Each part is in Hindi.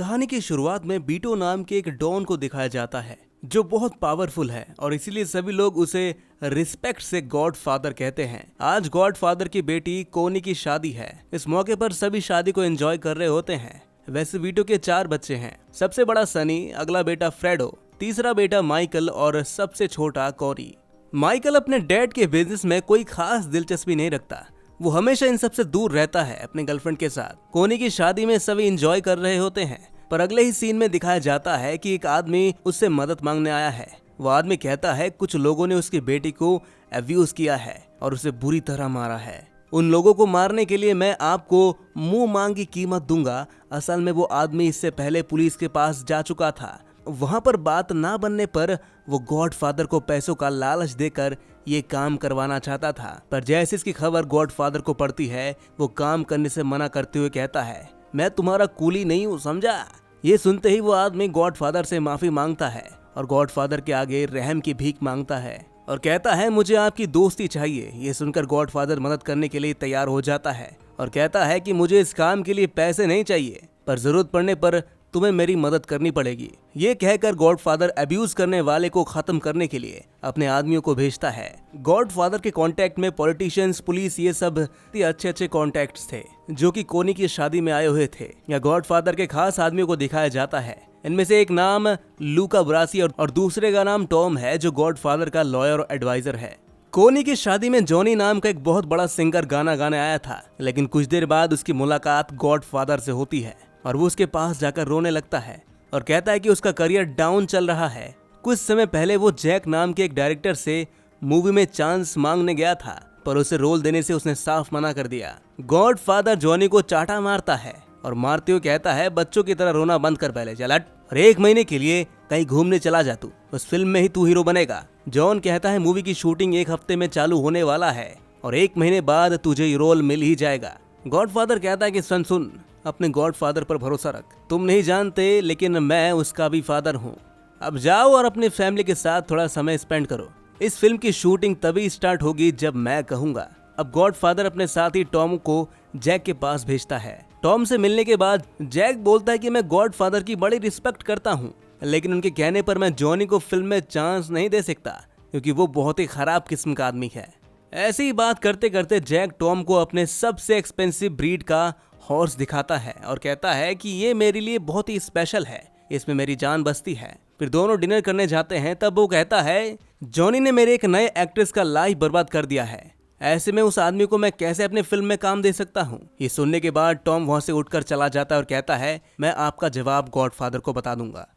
कहानी की शुरुआत में बीटो नाम के एक डॉन को दिखाया जाता है जो बहुत पावरफुल है और इसीलिए सभी लोग उसे रिस्पेक्ट से गॉड फादर कहते हैं। आज गॉड फादर की बेटी कोनी की शादी है। इस मौके पर सभी शादी को एंजॉय कर रहे होते हैं। वैसे बीटो के 4 बच्चे हैं। सबसे बड़ा सनी, अगला बेटा फ्रेडो, तीसरा बेटा माइकल और सबसे छोटा कोरी। माइकल अपने डैड के बिजनेस में कोई खास दिलचस्पी नहीं रखता। वो हमेशा इन सबसे दूर रहता है अपने गर्लफ्रेंड के साथ। कोनी की शादी में सभी एंजॉय कर रहे होते हैं, पर अगले ही सीन में दिखाया जाता है कि एक आदमी उससे मदद मांगने आया है। वो आदमी कहता है कुछ लोगों ने उसकी बेटी को अब्यूज किया है और उसे बुरी तरह मारा है। उन लोगों को मारने के लिए मैं आपको मुंह मांगी कीमत दूंगा। असल में वो आदमी इससे पहले पुलिस के पास जा चुका था। वहां पर बात ना बनने पर वो गॉड फादर को पैसों का लालच देकर ये काम करवाना चाहता था, पर जैसे इसकी खबर गॉड फादर को पड़ती है वो काम करने से मना करते हुए कहता है, मैं तुम्हारा कूली नहीं हूँ, समझा। ये सुनते ही वो आदमी गॉड फादर से माफी मांगता है और गॉड फादर के आगे रहम की भीख मांगता है और कहता है मुझे आपकी दोस्ती चाहिए। ये सुनकर गॉड फादर मदद करने के लिए तैयार हो जाता है और कहता है कि मुझे इस काम के लिए पैसे नहीं चाहिए, पर जरूरत पड़ने पर तुम्हें मेरी मदद करनी पड़ेगी। ये कहकर गॉड फादर अब्यूज करने वाले को खत्म करने के लिए अपने आदमियों को भेजता है। गॉड फादर के कांटेक्ट में पॉलिटिशियंस, पुलिस, ये सब अच्छे कॉन्टेक्ट्स थे जो कि कोनी की शादी में आए हुए थे। या गॉड फादर के खास आदमियों को दिखाया जाता है। इनमें से एक नाम लूका ब्रासी और दूसरे का नाम टॉम है जो गॉड फादर का लॉयर और एडवाइजर है। कोनी की शादी में जॉनी नाम का एक बहुत बड़ा सिंगर गाना गाने आया था, लेकिन कुछ देर बाद उसकी मुलाकात गॉड फादर से होती है और वो उसके पास जाकर रोने लगता है और कहता है कि उसका करियर डाउन चल रहा है। कुछ समय पहले वो जैक नाम के एक डायरेक्टर से मूवी में चांस मांगने गया था, पर उसे रोल देने से उसने साफ मना कर दिया। गॉड फादर जॉनी को चाटा मारता है और मारते हुए कहता है बच्चों की तरह रोना बंद कर, पहले चल हट और 1 महीने के लिए कहीं घूमने चला जा, तू उस फिल्म में ही तू हीरो बनेगा। जॉन कहता है मूवी की शूटिंग 1 हफ्ते में चालू होने वाला है और 1 महीने बाद तुझे ये रोल मिल ही जाएगा। गॉड फादर कहता है कि सुन, अपने गॉड फादर पर भरोसा रख। तुम नहीं जानते लेकिन मैं उसका भी फादर हूँ। अब जाओ और अपनी फैमिली के साथ थोड़ा समय स्पेंड करो। इस फिल्म की शूटिंग तभी स्टार्ट होगी जब मैं कहूँगा। अब गॉड फादर अपने साथी टॉम को जैक के पास भेजता है। टॉम से मिलने के बाद जैक बोलता है कि मैं गॉड फादर की बड़ी रिस्पेक्ट करता हूँ, लेकिन उनके कहने पर मैं जॉनी को फिल्म में चांस नहीं दे सकता क्योंकि वो बहुत ही खराब किस्म का आदमी है। ऐसी ही बात करते करते जैक टॉम को अपने सबसे एक्सपेंसिव ब्रीड का हॉर्स दिखाता है और कहता है कि ये मेरे लिए बहुत ही स्पेशल है, इसमें मेरी जान बसती है। फिर दोनों डिनर करने जाते हैं। तब वो कहता है जॉनी ने मेरे एक नए एक्ट्रेस का लाइफ बर्बाद कर दिया है, ऐसे में उस आदमी को मैं कैसे अपने फिल्म में काम दे सकता हूँ। ये सुनने के बाद टॉम वहां से उठकर चला जाता है और कहता है मैं आपका जवाब गॉड फादर को बता दूंगा।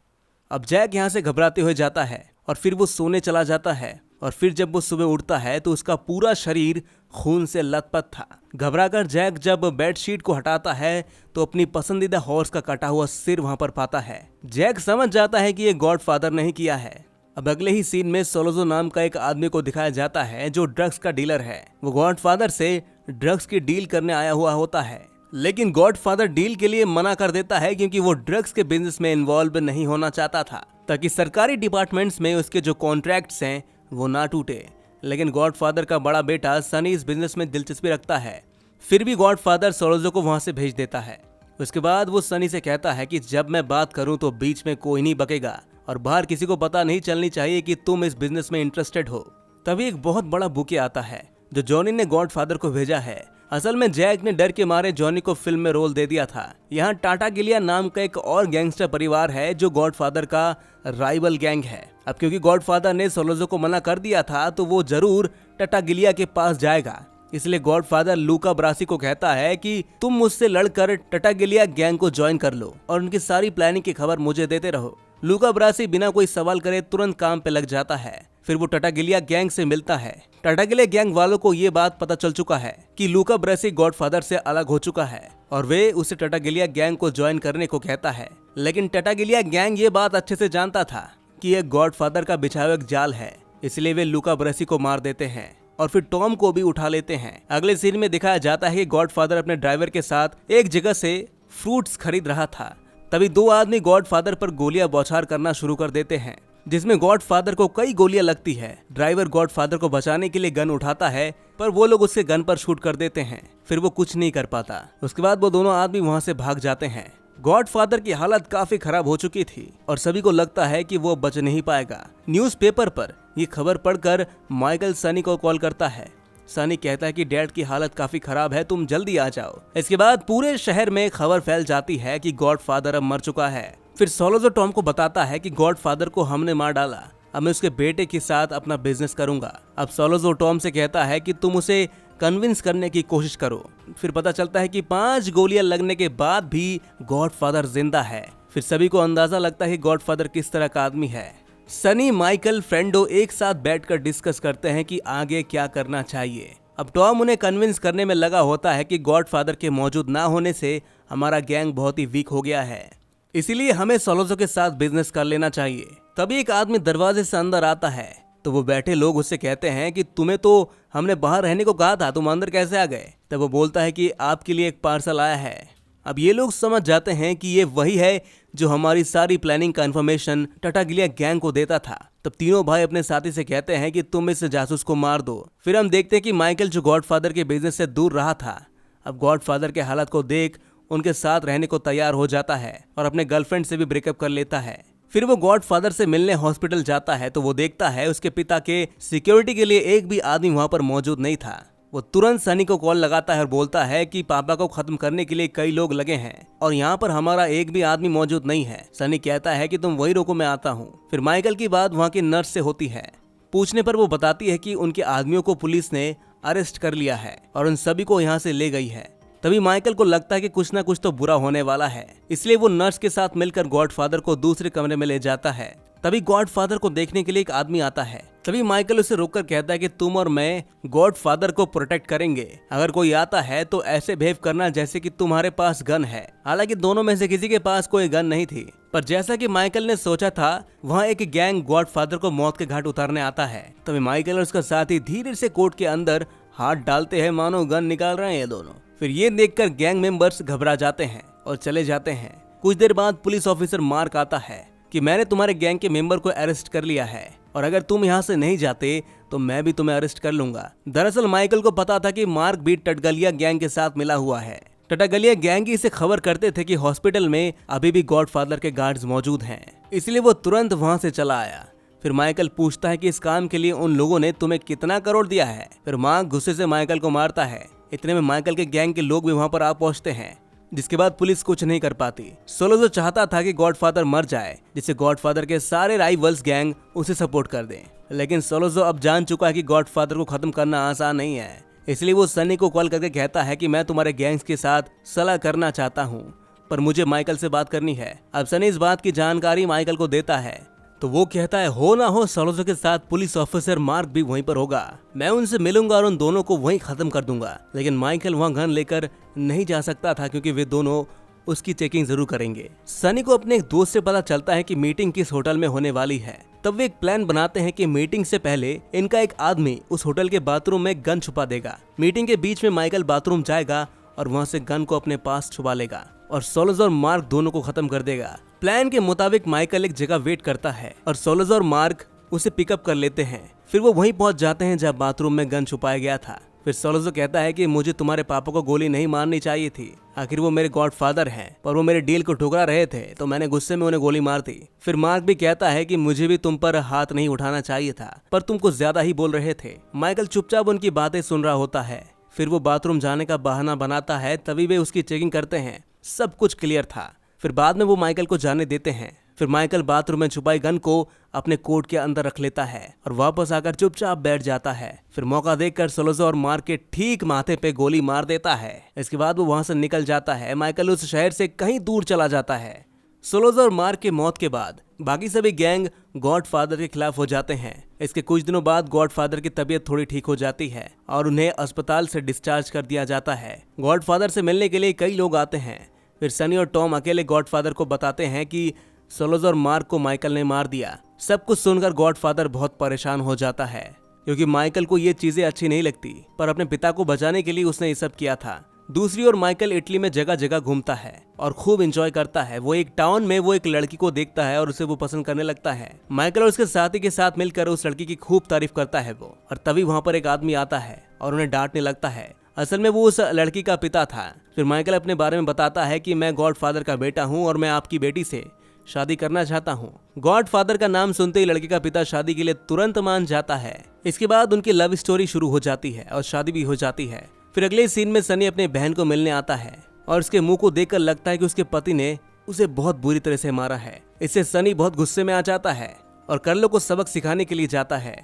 अब जैक यहाँ से घबराते हुए जाता है और फिर वो सोने चला जाता है और फिर जब वो सुबह उठता है तो उसका पूरा शरीर खून से लथपथ था। घबराकर जैक जब बेडशीट को हटाता है तो अपनी पसंदीदा हॉर्स का कटा हुआ सिर वहां पर पाता है। जैक समझ जाता है कि ये गॉड फादर नहीं किया है। अब अगले ही सीन में सोलोजो नाम का एक आदमी को दिखाया जाता है जो ड्रग्स का डीलर है। वो गॉड फादर से ड्रग्स की डील करने आया हुआ होता है, लेकिन गॉड फादर डील के लिए मना कर देता है क्योंकि वो ड्रग्स के बिजनेस में इन्वॉल्व नहीं होना चाहता था ताकि सरकारी डिपार्टमेंट्स में उसके जो कॉन्ट्रैक्ट्स हैं वो ना टूटे। लेकिन गॉड फादर का बड़ा बेटा सनी इस बिजनेस में दिलचस्पी रखता है। फिर भी गॉड फादर सोलोजो को वहां से भेज देता है। उसके बाद वो सनी से कहता है कि जब मैं बात करूं तो बीच में कोई नहीं बकेगा और बाहर किसी को पता नहीं चलनी चाहिए कि तुम इस बिजनेस में इंटरेस्टेड हो। तभी एक बहुत बड़ा बुके आता है जो जॉनी ने गॉड फादर को भेजा है। असल में जैक ने डर के मारे जॉनी को फिल्म में रोल दे दिया था। यहाँ टाटा गिलिया नाम का एक और गैंगस्टर परिवार है जो गॉड फादर का राइवल गैंग है। अब क्योंकि गॉड फादर ने सोलोजो को मना कर दिया था तो वो जरूर टाटा गिलिया के पास जाएगा, इसलिए गॉड फादर लूका ब्रासी को कहता है कि तुम मुझसे लड़कर टाटा गिलिया गैंग को ज्वाइन कर लो और उनकी सारी प्लानिंग की खबर मुझे देते रहो। लूका ब्रासी बिना कोई सवाल करे तुरंत काम पे लग जाता है। फिर वो टाटा गिलिया गैंग से मिलता है। टाटा गिलिया गैंग वालों को ये बात पता चल चुका है कि लूका ब्रासी गॉड फादर से अलग हो चुका है और वे उसे टाटा गिलिया गैंग को ज्वाइन करने को कहता है। लेकिन टाटा गिलिया गैंग ये बात अच्छे से जानता था कि यह गॉड फादर का बिछाया हुआ जाल है, इसलिए वे लूका ब्रासी को मार देते हैं और फिर टॉम को भी उठा लेते हैं। अगले सीन में दिखाया जाता है कि गॉड फादर अपने ड्राइवर के साथ एक जगह से फ्रूट्स खरीद रहा था। तभी 2 आदमी गॉड फादर पर गोलियां बौछार करना शुरू कर देते हैं, जिसमें गॉड फादर को कई गोलियां लगती है। ड्राइवर गॉड फादर को बचाने के लिए गन उठाता है, पर वो लोग उसके गन पर शूट कर देते हैं। फिर वो कुछ नहीं कर पाता। उसके बाद वो दोनों आदमी वहां से भाग जाते हैं। गॉडफादर की हालत काफी खराब हो चुकी थी और सभी को लगता है कि वो बच नहीं पाएगा। न्यूज़पेपर पर ये खबर पढ़कर माइकल सनी को कॉल करता है। सनी कहता है कि डैड की हालत काफी खराब है, तुम जल्दी आ जाओ। इसके बाद पूरे शहर में खबर फैल जाती है कि गॉडफादर अब मर चुका है। फिर सोलोज़ो टॉम को बताता है कि गॉडफादर को हमने मार डाला, अब मैं उसके बेटे के साथ अपना बिजनेस करूंगा। अब सोलोज़ो टॉम से कहता है कि तुम उसे कन्विंस करने की कोशिश करो। फिर पता चलता है कि 5 गोलियां लगने के बाद भी गॉडफादर जिंदा है। फिर सभी को अंदाजा लगता है कि गॉडफादर किस तरह का आदमी है। सनी, माइकल, फ्रेंडो एक साथ बैठकर डिस्कस करते हैं कि आगे क्या करना चाहिए। अब टॉम उन्हें कन्विंस करने में लगा होता है कि गॉडफादर के मौजूद ना होने से हमारा गैंग बहुत ही वीक हो गया है, इसीलिए हमें सोलोज़ो के साथ बिजनेस कर लेना चाहिए। तभी एक आदमी दरवाजे से अंदर आता है तो वो बैठे लोग उससे कहते हैं कि तुम्हें तो हमने बाहर रहने को कहा था, तुम अंदर कैसे आ गए? तब वो बोलता है कि आपके लिए एक पार्सल आया है। अब ये लोग समझ जाते हैं कि ये वही है जो हमारी सारी प्लानिंग का इन्फॉर्मेशन टाटागिलिया गैंग को देता था। तब तीनों भाई अपने साथी से कहते हैं कि तुम इस जासूस को मार दो। फिर हम देखते हैं कि माइकल, जो गॉडफादर के बिजनेस से दूर रहा था, अब गॉडफादर के हालत को देख उनके साथ रहने को तैयार हो जाता है और अपने गर्लफ्रेंड से भी ब्रेकअप कर लेता है। फिर वो गॉडफादर से मिलने हॉस्पिटल जाता है तो वो देखता है उसके पिता के सिक्योरिटी के लिए एक भी आदमी वहां पर मौजूद नहीं था। वो तुरंत सनी को कॉल लगाता है और बोलता है कि पापा को खत्म करने के लिए कई लोग लगे हैं और यहाँ पर हमारा एक भी आदमी मौजूद नहीं है। सनी कहता है कि तुम वही रोको, मैं आता हूँ। फिर माइकल की बात वहाँ की नर्स से होती है। पूछने पर वो बताती है कि उनके आदमियों को पुलिस ने अरेस्ट कर लिया है और उन सभी को यहाँ से ले गई है। तभी माइकल को लगता है कि कुछ ना कुछ तो बुरा होने वाला है, इसलिए वो नर्स के साथ मिलकर गॉडफादर को दूसरे कमरे में ले जाता है। तभी गॉडफादर को देखने के लिए एक आदमी आता है। तभी माइकल उसे रोककर कहता है कि तुम और मैं गॉडफादर को प्रोटेक्ट करेंगे। अगर कोई आता है तो ऐसे बिहेव करना जैसे कि तुम्हारे पास गन है। हालांकि दोनों में से किसी के पास कोई गन नहीं थी, पर जैसा कि माइकल ने सोचा था, वहाँ एक गैंग गॉडफादर को मौत के घाट उतारने आता है। तभी माइकल और उसका साथी धीरे से कोट के अंदर हाथ डालते हैं, मानो गन निकाल रहे हैं ये दोनों। फिर ये देखकर गैंग मेंबर्स घबरा जाते हैं और चले जाते हैं। कुछ देर बाद पुलिस ऑफिसर मार्क आता है कि मैंने तुम्हारे गैंग के मेंबर को अरेस्ट कर लिया है और अगर तुम यहाँ से नहीं जाते तो मैं भी तुम्हें अरेस्ट कर लूंगा। दरअसल माइकल को पता था कि मार्क भी टाटागिलिया गैंग के साथ मिला हुआ है। टाटागिलिया गैंग इसे खबर करते थे कि हॉस्पिटल में अभी भी गॉडफादर के गार्ड्स मौजूद हैं, इसलिए वो तुरंत वहाँ से चला आया। फिर माइकल पूछता है कि इस काम के लिए उन लोगों ने तुम्हें कितना करोड़ दिया है। फिर मार्क गुस्से से माइकल को मारता है। इतने में माइकल के गैंग के लोग भी वहां पर आ पहुंचते हैं, जिसके बाद पुलिस कुछ नहीं कर पाती। सोलोज़ो चाहता था कि गॉडफादर मर जाए, जिससे गॉडफादर के सारे राइवल्स गैंग उसे सपोर्ट कर दें। लेकिन सोलोज़ो अब जान चुका है कि गॉडफादर को खत्म करना आसान नहीं है, इसलिए वो सनी को कॉल करके कहता है कि मैं तुम्हारे गैंग्स के साथ सलाह करना चाहता हूँ, पर मुझे माइकल से बात करनी है। अब सनी इस बात की जानकारी माइकल को देता है तो वो कहता है हो ना हो सोलोज़ो के साथ पुलिस ऑफिसर मार्क भी वहीं पर होगा, मैं उनसे मिलूंगा और उन दोनों को वहीं खत्म कर दूंगा। लेकिन माइकल वहां गन लेकर नहीं जा सकता था क्योंकि वे दोनों उसकी चेकिंग जरूर करेंगे। सनी को अपने एक दोस्त से पता चलता है कि मीटिंग किस होटल में होने वाली है। तब वे एक प्लान बनाते हैं कि मीटिंग से पहले इनका एक आदमी उस होटल के बाथरूम में गन छुपा देगा। मीटिंग के बीच में माइकल बाथरूम जाएगा और वहां से गन को अपने पास छुपा लेगा और सोलोज़ो और मार्क दोनों को खत्म कर देगा। प्लान के मुताबिक माइकल एक जगह वेट करता है और सोलोज़ो और मार्क उसे पिकअप कर लेते हैं। फिर वो वहीं पहुंच जाते हैं जहां बाथरूम में गन छुपाया गया था। फिर सोलोज़ो कहता है कि मुझे तुम्हारे पापा को गोली नहीं मारनी चाहिए थी, आखिर वो मेरे गॉडफादर हैं, पर वो मेरे डील को ठुकरा रहे थे तो मैंने गुस्से में उन्हें गोली मार दी। फिर मार्क भी कहता है कि मुझे भी तुम पर हाथ नहीं उठाना चाहिए था, पर तुम कुछ ज्यादा ही बोल रहे थे। माइकल चुपचाप उनकी बातें सुन रहा होता है। फिर वो बाथरूम जाने का बहाना बनाता है, तभी वे उसकी चेकिंग करते हैं। सब कुछ क्लियर था। फिर बाद में वो माइकल को जाने देते हैं। फिर माइकल बाथरूम में छुपाई गन को अपने कोट के अंदर रख लेता है और वापस आकर चुपचाप बैठ जाता है। फिर मौका देखकर सोलोज़ो और मार्क के ठीक माथे पे गोली मार देता है। इसके बाद वो वहां से निकल जाता है। माइकल उस शहर से कहीं दूर चला जाता है। सोलोज़ो और मार्क के मौत के बाद बाकी सभी गैंग गॉडफादर के खिलाफ हो जाते हैं। इसके कुछ दिनों बाद गॉडफादर की तबीयत थोड़ी ठीक हो जाती है और उन्हें अस्पताल से डिस्चार्ज कर दिया जाता है। गॉडफादर से मिलने के लिए कई लोग आते हैं। फिर सनी और टॉम अकेले गॉडफादर को बताते हैं कि सोलोज़ो और मार्क को माइकल ने मार दिया। सब कुछ सुनकर गॉडफादर बहुत परेशान हो जाता है क्योंकि माइकल को ये चीजें अच्छी नहीं लगती, पर अपने पिता को बचाने के लिए उसने ये सब किया था। दूसरी ओर माइकल इटली में जगह जगह घूमता है और खूब एंजॉय करता है। वो एक टाउन में वो एक लड़की को देखता है और उसे वो पसंद करने लगता है। माइकल और उसके साथी के साथ मिलकर उस लड़की की खूब तारीफ करता है वो। और तभी वहाँ पर एक आदमी आता है और उन्हें डांटने लगता है। असल में वो उस लड़की का पिता था। फिर माइकल अपने बारे में बताता है कि मैं गॉडफादर का बेटा हूँ और मैं आपकी बेटी से शादी करना चाहता हूँ। गॉडफादर का नाम सुनते ही लड़की का पिता शादी के लिए तुरंत मान जाता है। इसके बाद उनकी लव स्टोरी शुरू हो जाती है और शादी भी हो जाती है। फिर अगले सीन में सनी अपने बहन को मिलने आता है और उसके मुंह को देखकर लगता है कि उसके पति ने उसे बहुत बुरी तरह से मारा है। इससे सनी बहुत गुस्से में आ जाता है और कर्लो को सबक सिखाने के लिए जाता है,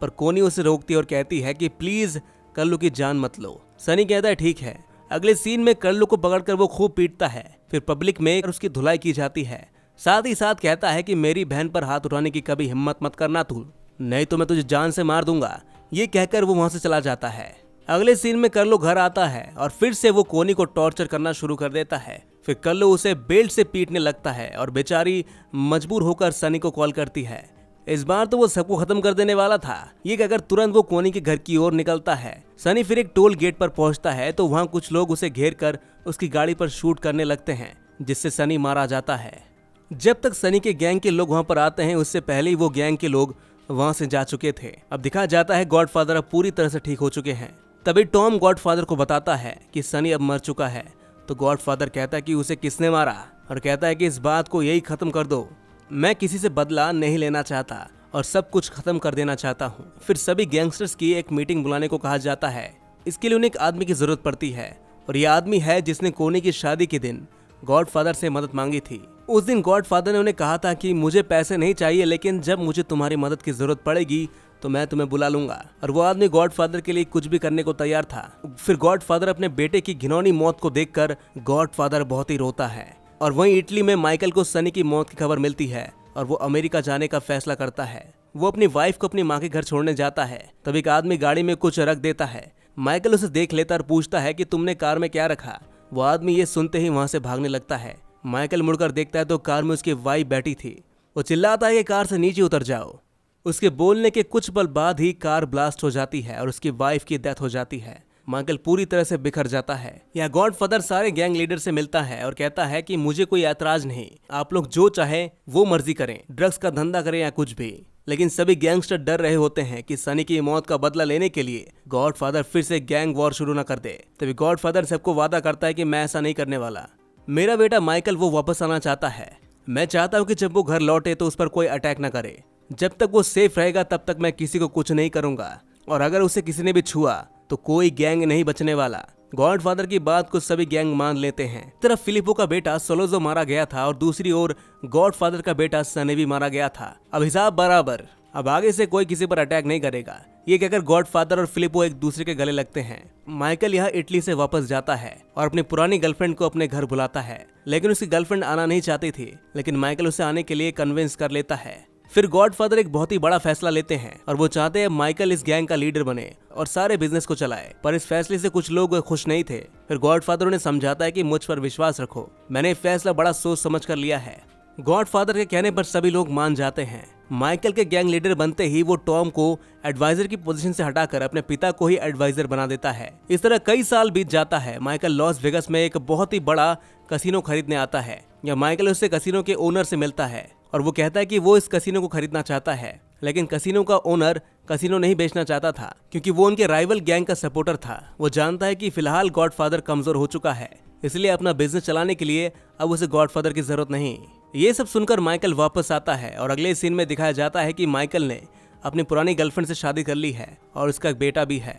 पर कोनी उसे रोकती है और कहती है कि प्लीज कर्लो की जान मत लो। सनी कहता है ठीक है। अगले सीन में कर्लो को पकड़कर वो खूब पीटता है। फिर पब्लिक में उसकी धुलाई की जाती है। साथ ही साथ कहता है कि मेरी बहन पर हाथ उठाने की कभी हिम्मत मत करना तू, नहीं तो मैं तुझे जान से मार दूंगा। ये कहकर वो वहां से चला जाता है। अगले सीन में कर्लो घर आता है और फिर से वो कोनी को टॉर्चर करना शुरू कर देता है। फिर कर्लो उसे बेल्ट से पीटने लगता है और बेचारी मजबूर होकर सनी को कॉल करती है। इस बार तो वो सबको खत्म कर देने वाला था। ये कहकर तुरंत वो कोनी के घर की ओर निकलता है। सनी फिर एक टोल गेट पर पहुंचता है तो वहां कुछ लोग उसे घेर कर उसकी गाड़ी पर शूट करने लगते हैं, जिससे सनी मारा जाता है। जब तक सनी के गैंग के लोग वहां पर आते हैं उससे पहले ही वो गैंग के लोग वहां से जा चुके थे। अब दिखाया जाता है गॉडफादर अब पूरी तरह से ठीक हो चुके हैं। तभी टॉम गॉडफादर को बताता है कि सनी अब मर चुका है। तो गॉडफादर कहता है कि उसे किसने मारा और कहता है कि इस बात को यही खत्म कर दो, मैं किसी से बदला नहीं लेना चाहता और सब कुछ खत्म कर देना चाहता हूँ। फिर सभी गैंगस्टर्स की एक मीटिंग बुलाने को कहा जाता है। इसके लिए उन्हें एक आदमी की जरूरत पड़ती है और ये आदमी है जिसने कोनी की शादी के दिन गॉडफादर से मदद मांगी थी। उस दिन गॉडफादर ने उन्हें कहा था कि मुझे पैसे नहीं चाहिए, लेकिन जब मुझे तुम्हारी मदद की जरूरत पड़ेगी तो मैं तुम्हें बुला लूंगा। और वो आदमी गॉडफादर के लिए कुछ भी करने को तैयार था। फिर गॉडफादर अपने बेटे की घिनौनी मौत को देखकर गॉडफादर बहुत ही रोता है। और वहीं इटली में माइकल को सनी की मौत की खबर मिलती है और वो अमेरिका जाने का फैसला करता है। वो अपनी वाइफ को अपनी माँ के घर छोड़ने जाता है। तब एक आदमी गाड़ी में कुछ रख देता है। माइकल उसे देख लेता और पूछता है कि तुमने कार में क्या रखा। वो आदमी ये सुनते ही वहां से भागने लगता है। माइकल मुड़कर देखता है तो कार में उसकी वाइफ बैठी थी। वो चिल्लाता है कि कार से नीचे उतर जाओ। उसके बोलने के कुछ पल बाद ही कार ब्लास्ट हो जाती है और उसकी वाइफ की डेथ हो जाती है। माइकल पूरी तरह से बिखर जाता है। यह गॉडफादर सारे गैंग लीडर से मिलता है और कहता है कि मुझे कोई ऐतराज नहीं, आप लोग जो चाहे वो मर्जी करें, ड्रग्स का धंधा करें या कुछ भी। लेकिन सभी गैंगस्टर डर रहे होते हैं कि सनी की मौत का बदला लेने के लिए गॉडफादर फिर से गैंग वॉर शुरू न कर दे। तभी गॉडफादर सबको वादा करता है कि मैं ऐसा नहीं करने वाला। मेरा बेटा माइकल वो वापस आना चाहता है। मैं चाहता हूँ कि जब वो घर लौटे तो उस पर कोई अटैक न करे। जब तक वो सेफ रहेगा तब तक मैं किसी को कुछ नहीं करूंगा, और अगर उसे किसी ने भी छुआ तो कोई गैंग नहीं बचने वाला। गॉडफादर की बात को सभी गैंग मान लेते हैं। एक तरफ फिलिपो का बेटा सोलोजो मारा गया था और दूसरी ओर गॉडफादर का बेटा सनी भी मारा गया था। अब हिसाब बराबर। अब आगे से कोई किसी पर अटैक नहीं करेगा। ये कहकर गॉडफादर और फिलिपो एक दूसरे के गले लगते हैं। माइकल यहाँ इटली से वापस जाता है और अपनी पुरानी गर्लफ्रेंड को अपने घर बुलाता है, लेकिन उसकी गर्लफ्रेंड आना नहीं चाहती थी, लेकिन माइकल उसे आने के लिए कन्विंस कर लेता है। फिर गॉडफादर एक बहुत ही बड़ा फैसला लेते हैं और वो चाहते हैं माइकल इस गैंग का लीडर बने और सारे बिजनेस को चलाए। पर इस फैसले से कुछ लोग खुश नहीं थे। फिर गॉडफादर उन्हें समझाता है कि मुझ पर विश्वास रखो, मैंने फैसला बड़ा सोच समझ कर लिया है। गॉडफादर के कहने पर सभी लोग मान जाते हैं। माइकल के गैंग लीडर बनते ही वो टॉम को एडवाइजर की पोजीशन से हटाकर अपने पिता को ही एडवाइजर बना देता है। इस तरह कई साल बीत जाता है। माइकल लॉस वेगस में एक बहुत ही बड़ा कसिनो खरीदने आता है। या माइकल उससे कसिनो के ओनर से मिलता है और वो कहता है कि वो इस कसिनो को खरीदना चाहता है, लेकिन कसिनो का ओनर कसिनो नहीं बेचना चाहता था क्योंकि वो उनके राइवल गैंग का सपोर्टर था। वो जानता है कि फिलहाल गॉडफादर कमजोर हो चुका है, इसलिए अपना बिजनेस चलाने के लिए अब उसे गॉडफादर की जरूरत नहीं। ये सब सुनकर माइकल वापस आता है और अगले सीन में दिखाया जाता है कि माइकल ने अपनी पुरानी गर्लफ्रेंड से शादी कर ली है और उसका एक बेटा भी है।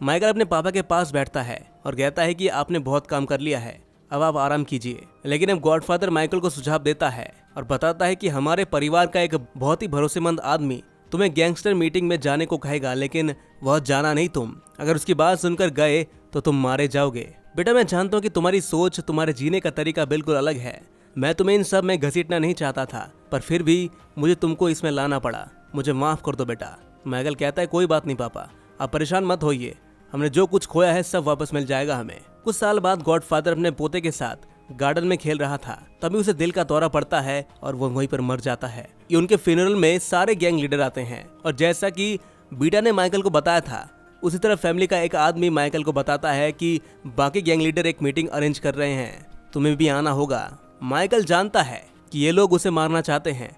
माइकल अपने पापा के पास बैठता है और कहता है कि आपने बहुत काम कर लिया है, अब आप आराम कीजिए। लेकिन अब गॉडफादर माइकल को सुझाव देता है और बताता है कि हमारे परिवार का एक बहुत ही भरोसेमंद आदमी तुम्हें गैंगस्टर मीटिंग में जाने को कहेगा, लेकिन वह जाना नहीं तुम। अगर उसकी बात सुनकर गए तो तुम मारे जाओगे। बेटा, मैं जानता हूँ कि तुम्हारी सोच, तुम्हारे जीने का तरीका बिल्कुल अलग है। मैं तुम्हें इन सब में घसीटना नहीं चाहता था, पर फिर भी मुझे तुमको इसमें लाना पड़ा। मुझे माफ कर दो बेटा। माइकल कहता है कोई बात नहीं पापा, आप परेशान मत होइए, हमने जो कुछ खोया है सब वापस मिल जाएगा हमें। कुछ साल बाद गॉडफादर अपने पोते के साथ गार्डन में खेल रहा था, तभी उसे दिल का दौरा पड़ता है और वो वहीं पर मर जाता है। ये उनके फ्यूनरल में सारे गैंग लीडर आते हैं और जैसा कि बीटा ने माइकल को बताया था, उसी तरह फैमिली का एक आदमी माइकल को बताता है कि बाकी गैंग लीडर एक मीटिंग अरेंज कर रहे हैं, तुम्हें भी आना होगा। माइकल जानता है कि ये लोग उसे मारना चाहते हैं।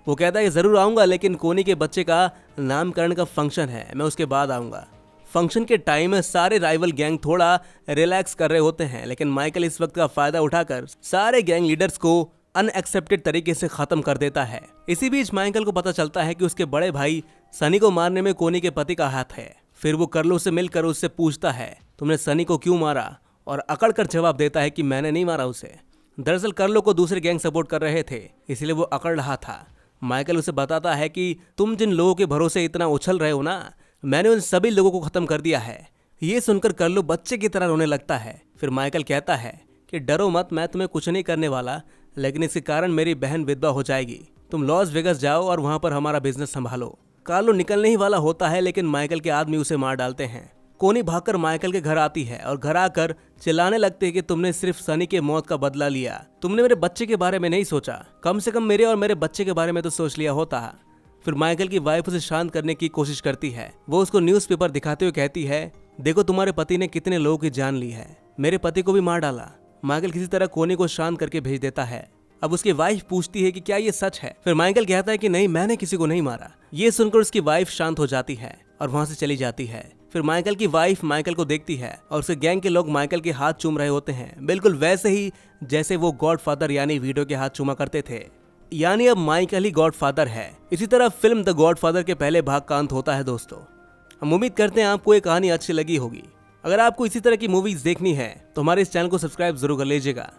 वो कहता है कि जरूर आऊंगा, लेकिन कोनी के बच्चे का नामकरण का फंक्शन है, मैं उसके बाद आऊंगा। फंक्शन के टाइम सारे राइवल गैंग थोड़ा रिलैक्स कर रहे होते हैं, लेकिन माइकल इस वक्त का फायदा उठाकर सारे गैंग लीडर्स को अनएक्सेप्टेड तरीके से खत्म कर देता है। इसी बीच माइकल को पता चलता है कि उसके बड़े भाई सनी को मारने में कोनी के पति का हाथ है। फिर वो कार्लो से मिलकर उससे पूछता है, तुमने सनी को क्यों मारा? और अकड़ कर जवाब देता है कि मैंने नहीं मारा उसे। दरअसल कार्लो को दूसरे गैंग सपोर्ट कर रहे थे, इसलिए वो अकड़ रहा था। माइकल उसे बताता है कि तुम जिन लोगों के भरोसे इतना उछल रहे हो ना, मैंने उन सभी लोगों को खत्म कर दिया है। ये सुनकर कार्लो बच्चे की तरह रोने लगता है। फिर माइकल कहता है कि डरो मत, मैं तुम्हें कुछ नहीं करने वाला, लेकिन इसके कारण मेरी बहन विधवा हो जाएगी। तुम लॉस वेगस जाओ और वहां पर हमारा बिजनेस संभालो। कार्लो निकलने ही वाला होता है, लेकिन माइकल के आदमी उसे मार डालते हैं। कोनी भागकर माइकल के घर आती है और घर आकर चिल्लाने लगते हैं कि तुमने सिर्फ सनी के मौत का बदला लिया, तुमने मेरे बच्चे के बारे में नहीं सोचा। कम से कम मेरे और मेरे बच्चे के बारे में तो सोच लिया होता। फिर माइकल की वाइफ उसे शांत करने की कोशिश करती है। वो उसको न्यूज़पेपर दिखाते हुए कहती है, देखो तुम्हारे पति ने कितने लोगों की जान ली है, मेरे पति को भी मार डाला। माइकल किसी तरह कोनी को शांत करके भेज देता है। अब उसकी वाइफ पूछती है कि क्या ये सच है? फिर माइकल कहता है कि नहीं, मैंने किसी को नहीं मारा। ये सुनकर उसकी वाइफ शांत हो जाती है और वहां से चली जाती है। फिर माइकल की वाइफ माइकल को देखती है और उसके गैंग के लोग माइकल के हाथ चूम रहे होते हैं, बिल्कुल वैसे ही जैसे वो गॉडफादर यानी वीडो के हाथ चूमा करते थे। यानी अब माइकल ही गॉडफादर है। इसी तरह फिल्म द गॉडफादर के पहले भाग का अंत होता है। दोस्तों, हम उम्मीद करते हैं आपको ये कहानी अच्छी लगी होगी। अगर आपको इसी तरह की मूवीज देखनी है तो हमारे इस चैनल को सब्सक्राइब जरूर कर लीजिएगा।